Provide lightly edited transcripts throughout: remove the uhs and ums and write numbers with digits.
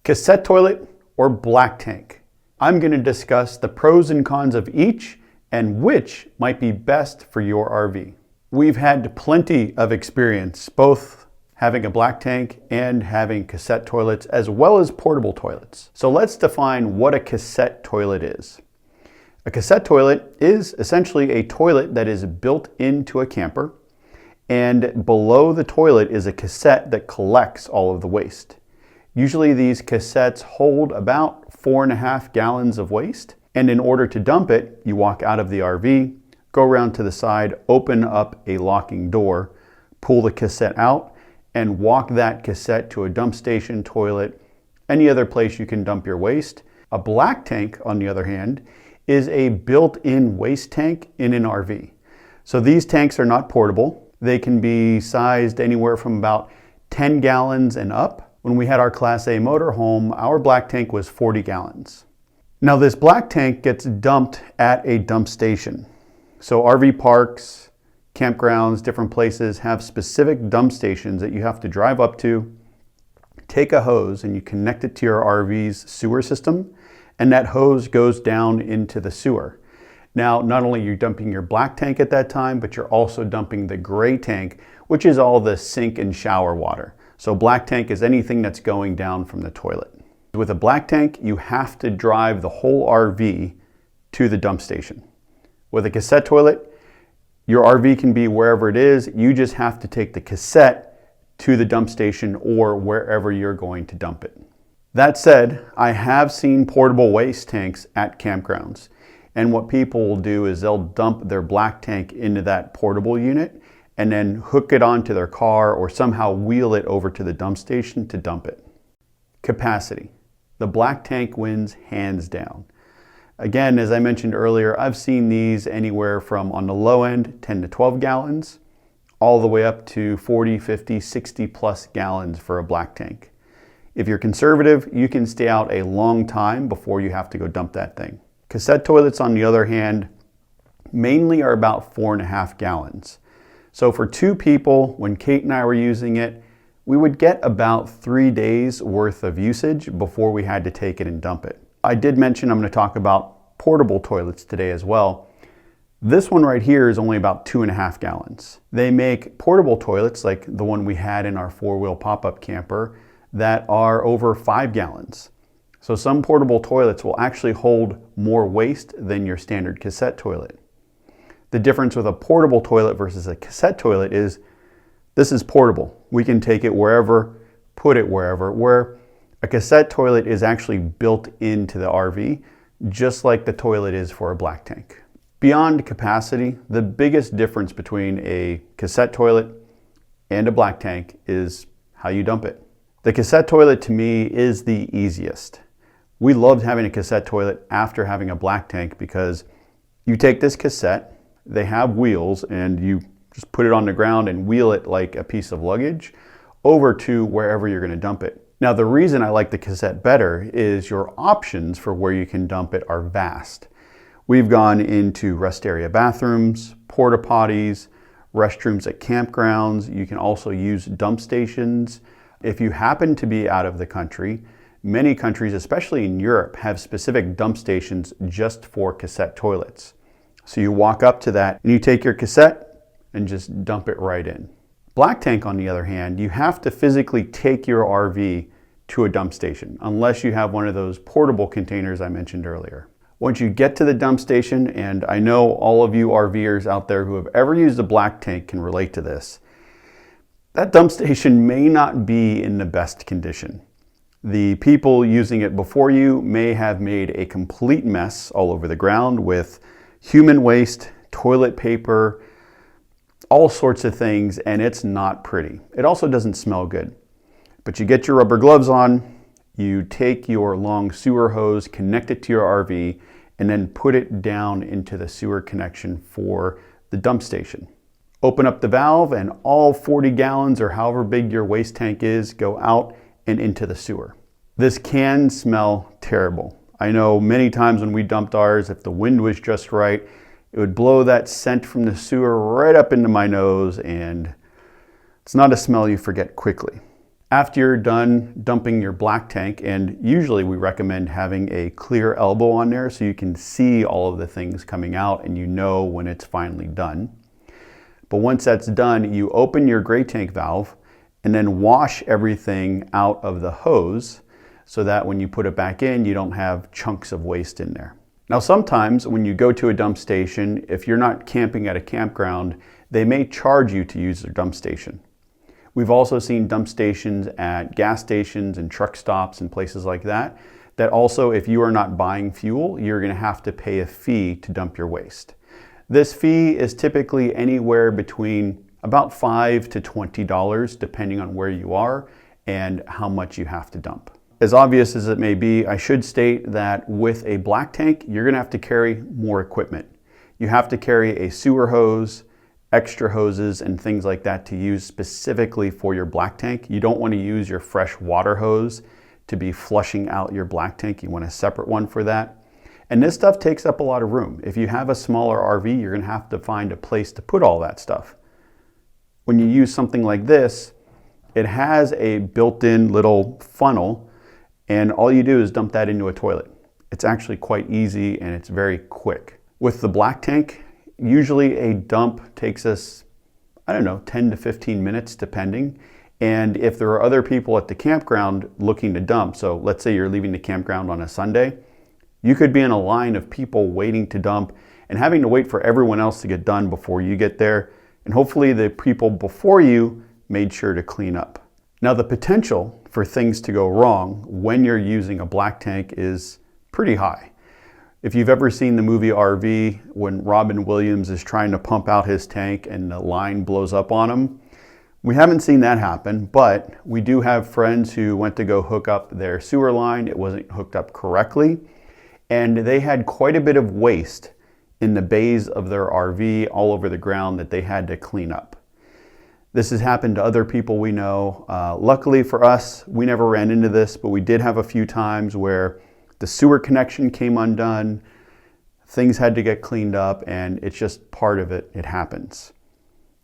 Cassette toilet or black tank? I'm going to discuss the pros and cons of each and which might be best for your RV. We've had plenty of experience both having a black tank and having cassette toilets as well as portable toilets. So let's define what a cassette toilet is. A cassette toilet is essentially a toilet that is built into a camper, and below the toilet is a cassette that collects all of the waste. Usually these cassettes hold about 4.5 gallons of waste, and in order to dump it, you walk out of the RV, go around to the side, open up a locking door, pull the cassette out, and walk that cassette to a dump station, toilet, any other place you can dump your waste. A black tank, on the other hand, is a built-in waste tank in an RV. So these tanks are not portable. They can be sized anywhere from about 10 gallons and up. When we had our Class A motorhome, our black tank was 40 gallons. Now this black tank gets dumped at a dump station. So RV parks, campgrounds, different places have specific dump stations that you have to drive up to, take a hose and you connect it to your RV's sewer system, and that hose goes down into the sewer. Now, not only are you dumping your black tank at that time, but you're also dumping the gray tank, which is all the sink and shower water. So black tank is anything that's going down from the toilet. With a black tank, you have to drive the whole RV to the dump station. With a cassette toilet, your RV can be wherever it is. You just have to take the cassette to the dump station or wherever you're going to dump it. That said, I have seen portable waste tanks at campgrounds. And what people will do is they'll dump their black tank into that portable unit and then hook it onto their car or somehow wheel it over to the dump station to dump it. Capacity. The black tank wins hands down. Again, as I mentioned earlier, I've seen these anywhere from, on the low end, 10 to 12 gallons, all the way up to 40, 50, 60 plus gallons for a black tank. If you're conservative, you can stay out a long time before you have to go dump that thing. Cassette toilets, on the other hand, mainly are about 4.5 gallons. So for two people, when Kate and I were using it, we would get about 3 days worth of usage before we had to take it and dump it. I did mention I'm going to talk about portable toilets today as well. This one right here is only about 2.5 gallons. They make portable toilets like the one we had in our 4-wheel pop-up camper that are over 5 gallons. So some portable toilets will actually hold more waste than your standard cassette toilet. The difference with a portable toilet versus a cassette toilet is this is portable. We can take it wherever, put it wherever, where a cassette toilet is actually built into the RV, just like the toilet is for a black tank. Beyond capacity, the biggest difference between a cassette toilet and a black tank is how you dump it. The cassette toilet to me is the easiest. We loved having a cassette toilet after having a black tank because you take this cassette, they have wheels, and you just put it on the ground and wheel it like a piece of luggage over to wherever you're going to dump it. Now, the reason I like the cassette better is your options for where you can dump it are vast. We've gone into rest area bathrooms, porta potties, restrooms at campgrounds. You can also use dump stations. If you happen to be out of the country, many countries, especially in Europe, have specific dump stations just for cassette toilets. So you walk up to that and you take your cassette and just dump it right in. Black tank, on the other hand, you have to physically take your RV to a dump station unless you have one of those portable containers I mentioned earlier. Once you get to the dump station, and I know all of you RVers out there who have ever used a black tank can relate to this, that dump station may not be in the best condition. The people using it before you may have made a complete mess all over the ground with human waste, toilet paper, all sorts of things, and it's not pretty. It also doesn't smell good. But you get your rubber gloves on, you take your long sewer hose, connect it to your RV, and then put it down into the sewer connection for the dump station. Open up the valve and all 40 gallons or however big your waste tank is go out and into the sewer. This can smell terrible. I know many times when we dumped ours, if the wind was just right, it would blow that scent from the sewer right up into my nose, and it's not a smell you forget quickly. After you're done dumping your black tank, and usually we recommend having a clear elbow on there so you can see all of the things coming out and you know when it's finally done. But once that's done, you open your gray tank valve and then wash everything out of the hose so that when you put it back in, you don't have chunks of waste in there. Now, sometimes when you go to a dump station, if you're not camping at a campground, they may charge you to use their dump station. We've also seen dump stations at gas stations and truck stops and places like that, that also, if you are not buying fuel, you're going to have to pay a fee to dump your waste. This fee is typically anywhere between about $5 to $20, depending on where you are and how much you have to dump. As obvious as it may be, I should state that with a black tank, you're going to have to carry more equipment. You have to carry a sewer hose, extra hoses and things like that to use specifically for your black tank. You don't want to use your fresh water hose to be flushing out your black tank. You want a separate one for that. And this stuff takes up a lot of room. If you have a smaller RV, you're going to have to find a place to put all that stuff. When you use something like this, it has a built-in little funnel, and all you do is dump that into a toilet. It's actually quite easy and it's very quick. With the black tank, usually a dump takes us, 10 to 15 minutes depending. And if there are other people at the campground looking to dump, so let's say you're leaving the campground on a Sunday, you could be in a line of people waiting to dump and having to wait for everyone else to get done before you get there. And hopefully the people before you made sure to clean up. Now, the potential for things to go wrong when you're using a black tank is pretty high. If you've ever seen the movie RV, when Robin Williams is trying to pump out his tank and the line blows up on him, we haven't seen that happen, but we do have friends who went to go hook up their sewer line. It wasn't hooked up correctly, and they had quite a bit of waste in the bays of their RV all over the ground that they had to clean up. This has happened to other people we know. Luckily for us, we never ran into this, but we did have a few times where the sewer connection came undone, things had to get cleaned up, and it's just part of it. It happens.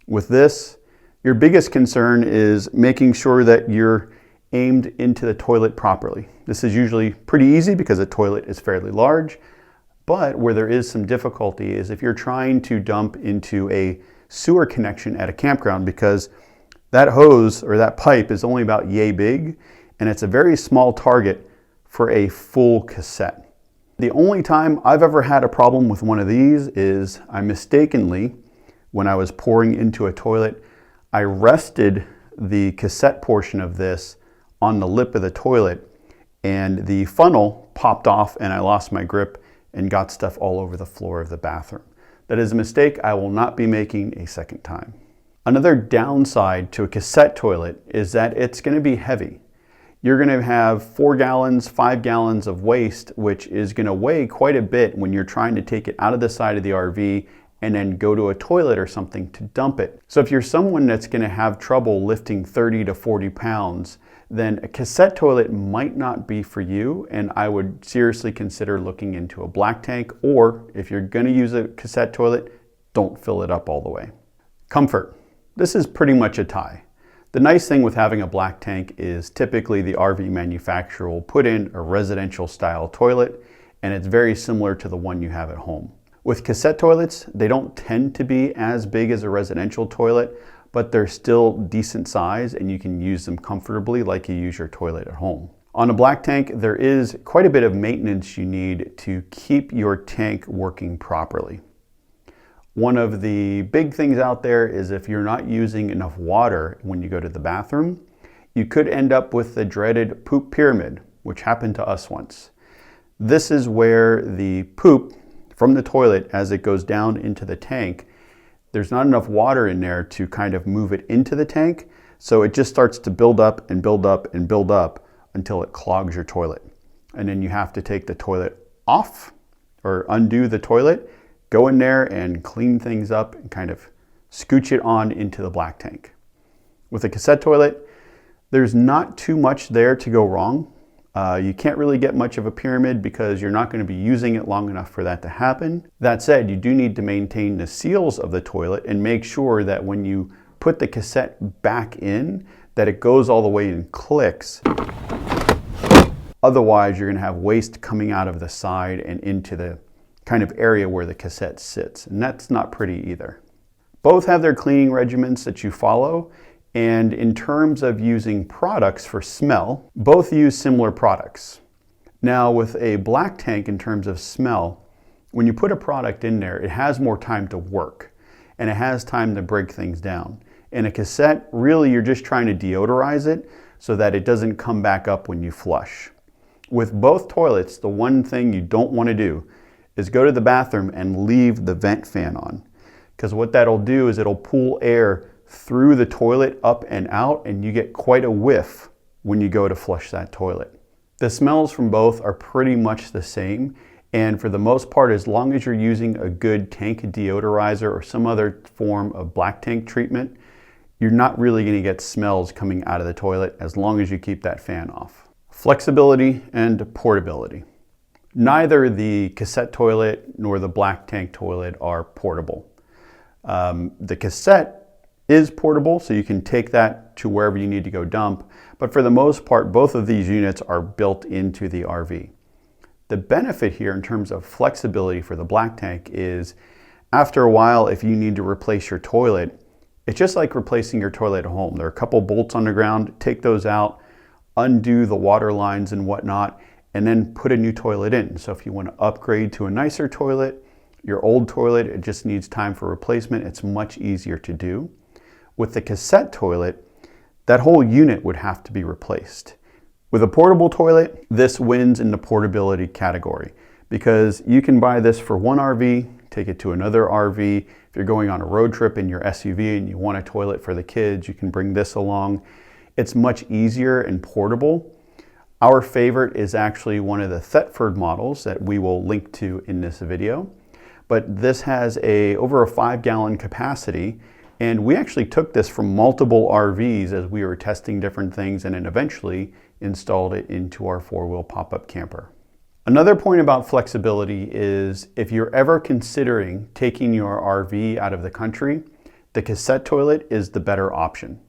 With this, your biggest concern is making sure that you're aimed into the toilet properly. This is usually pretty easy because a toilet is fairly large, but where there is some difficulty is if you're trying to dump into a sewer connection at a campground, because that hose or that pipe is only about yay big, and it's a very small target for a full cassette. The only time I've ever had a problem with one of these is I mistakenly, when I was pouring into a toilet, I rested the cassette portion of this on the lip of the toilet, and the funnel popped off and I lost my grip and got stuff all over the floor of the bathroom. That is a mistake I will not be making a second time. Another downside to a cassette toilet is that it's going to be heavy. You're going to have 4 gallons, 5 gallons of waste, which is going to weigh quite a bit when you're trying to take it out of the side of the RV and then go to a toilet or something to dump it. So if you're someone that's going to have trouble lifting 30 to 40 pounds, then a cassette toilet might not be for you, and I would seriously consider looking into a black tank, or if you're going to use a cassette toilet, don't fill it up all the way. Comfort. This is pretty much a tie. The nice thing with having a black tank is typically the RV manufacturer will put in a residential style toilet, and it's very similar to the one you have at home. With cassette toilets, they don't tend to be as big as a residential toilet, but they're still decent size and you can use them comfortably like you use your toilet at home. On a black tank, there is quite a bit of maintenance you need to keep your tank working properly. One of the big things out there is if you're not using enough water when you go to the bathroom, you could end up with the dreaded poop pyramid, which happened to us once. This is where the poop from the toilet, as it goes down into the tank, there's not enough water in there to kind of move it into the tank, so it just starts to build up and build up and build up until it clogs your toilet. And then you have to take the toilet off or undo the toilet, go in there and clean things up and kind of scooch it on into the black tank. With a cassette toilet, there's not too much there to go wrong. You can't really get much of a pyramid because you're not going to be using it long enough for that to happen. That said, you do need to maintain the seals of the toilet and make sure that when you put the cassette back in, that it goes all the way and clicks. Otherwise, you're going to have waste coming out of the side and into the kind of area where the cassette sits, and that's not pretty either. Both have their cleaning regimens that you follow, and in terms of using products for smell, both use similar products. Now with a black tank, in terms of smell, when you put a product in there, it has more time to work, and it has time to break things down. In a cassette, really you're just trying to deodorize it so that it doesn't come back up when you flush. With both toilets, the one thing you don't want to do is go to the bathroom and leave the vent fan on. Because what that'll do is it'll pull air through the toilet up and out, and you get quite a whiff when you go to flush that toilet. The smells from both are pretty much the same, and for the most part, as long as you're using a good tank deodorizer or some other form of black tank treatment, you're not really going to get smells coming out of the toilet as long as you keep that fan off. Flexibility and portability. Neither the cassette toilet nor the black tank toilet are portable. The cassette is portable, so you can take that to wherever you need to go dump, but for the most part, both of these units are built into the RV. The benefit here in terms of flexibility for the black tank is, after a while, if you need to replace your toilet, it's just like replacing your toilet at home. There are a couple bolts on the ground, take those out, undo the water lines and whatnot, and then put a new toilet in. So if you want to upgrade to a nicer toilet, your old toilet, it just needs time for replacement, it's much easier to do. With the cassette toilet, that whole unit would have to be replaced. With a portable toilet, this wins in the portability category because you can buy this for one RV, take it to another RV. If you're going on a road trip in your SUV and you want a toilet for the kids, you can bring this along. It's much easier and portable. Our favorite is actually one of the Thetford models that we will link to in this video. But this has over a 5-gallon capacity, and we actually took this from multiple RVs as we were testing different things, and then eventually installed it into our 4-wheel pop-up camper. Another point about flexibility is if you're ever considering taking your RV out of the country, the cassette toilet is the better option.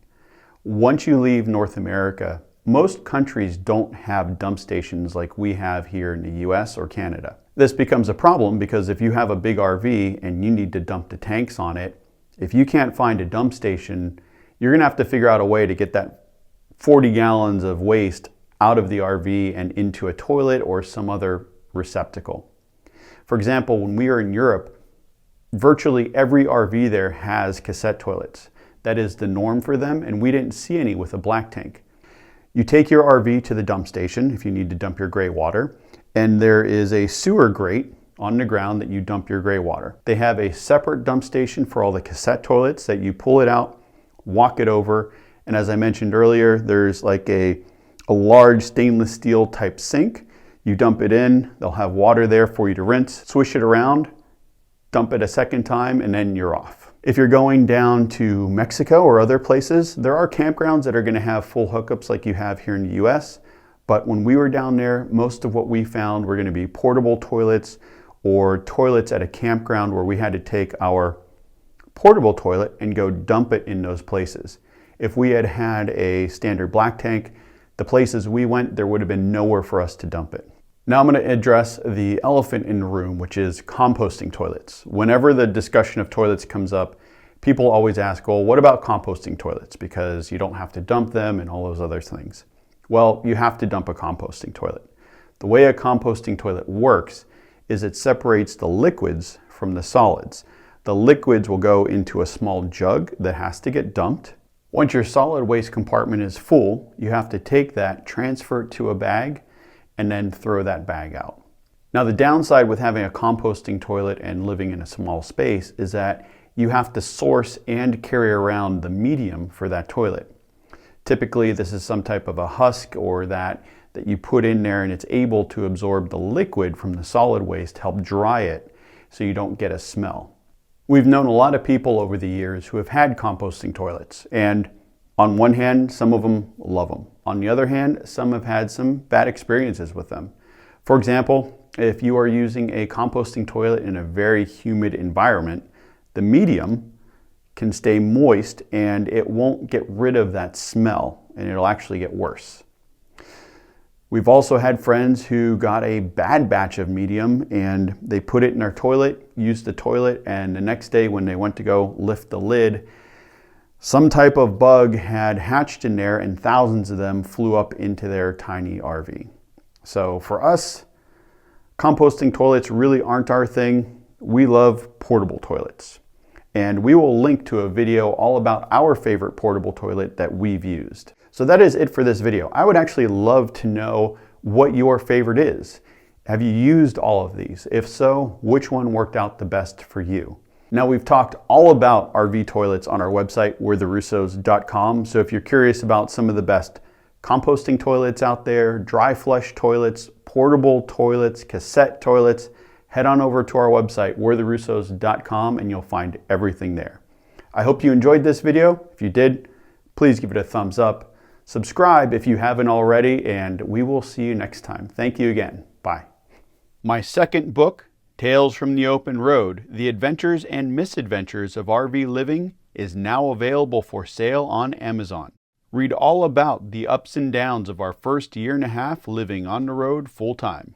Once you leave North America, most countries don't have dump stations like we have here in the US or Canada. This becomes a problem because if you have a big RV and you need to dump the tanks on it, if you can't find a dump station, you're gonna have to figure out a way to get that 40 gallons of waste out of the RV and into a toilet or some other receptacle. For example, when we were in Europe, virtually every RV there has cassette toilets. That is the norm for them, and we didn't see any with a black tank. You take your RV to the dump station if you need to dump your gray water, and there is a sewer grate on the ground that you dump your gray water. They have a separate dump station for all the cassette toilets that you pull it out, walk it over, and as I mentioned earlier, there's like a large stainless steel type sink. You dump it in, they'll have water there for you to rinse, swish it around, dump it a second time, and then you're off. If you're going down to Mexico or other places, there are campgrounds that are going to have full hookups like you have here in the US. But when we were down there, most of what we found were going to be portable toilets or toilets at a campground where we had to take our portable toilet and go dump it in those places. If we had had a standard black tank, the places we went, there would have been nowhere for us to dump it. Now I'm going to address the elephant in the room, which is composting toilets. Whenever the discussion of toilets comes up, people always ask, well, what about composting toilets? Because you don't have to dump them and all those other things. Well, you have to dump a composting toilet. The way a composting toilet works is it separates the liquids from the solids. The liquids will go into a small jug that has to get dumped. Once your solid waste compartment is full, you have to take that, transfer it to a bag, and then throw that bag out. Now the downside with having a composting toilet and living in a small space is that you have to source and carry around the medium for that toilet. Typically this is some type of a husk or that you put in there, and it's able to absorb the liquid from the solid waste, help dry it so you don't get a smell. We've known a lot of people over the years who have had composting toilets, and on one hand, some of them love them. On the other hand, some have had some bad experiences with them. For example, if you are using a composting toilet in a very humid environment, the medium can stay moist and it won't get rid of that smell, and it'll actually get worse. We've also had friends who got a bad batch of medium and they put it in their toilet, used the toilet, and the next day when they went to go lift the lid, some type of bug had hatched in there and thousands of them flew up into their tiny RV. So for us, composting toilets really aren't our thing. We love portable toilets. And we will link to a video all about our favorite portable toilet that we've used. So that is it for this video. I would actually love to know what your favorite is. Have you used all of these? If so, which one worked out the best for you? Now, we've talked all about RV toilets on our website, we'retherussos.com. So if you're curious about some of the best composting toilets out there, dry flush toilets, portable toilets, cassette toilets, head on over to our website, we'retherussos.com, and you'll find everything there. I hope you enjoyed this video. If you did, please give it a thumbs up. Subscribe if you haven't already, and we will see you next time. Thank you again. Bye. My second book, Tales from the Open Road, The Adventures and Misadventures of RV Living, is now available for sale on Amazon. Read all about the ups and downs of our first year and a half living on the road full time.